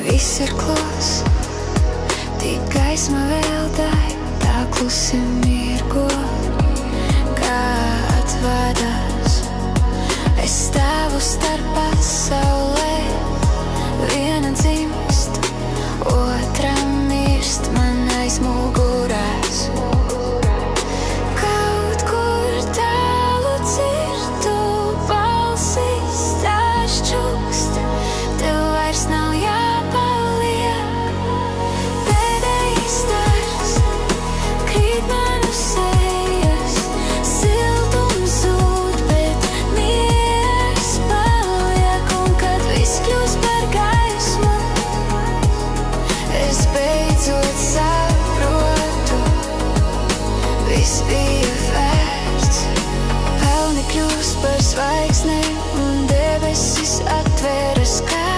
Viss ir klos, tik gaisma vēl dai, tā klusi mirgo, kā atvadās. Es stāvu starp pasaulē, viena dzimst, otra mirst man aiz mugurās. Kaut kur tālu dzirdu balsis, tās čukst, tev vairs nav Zvaigznēm un debesis atveras kā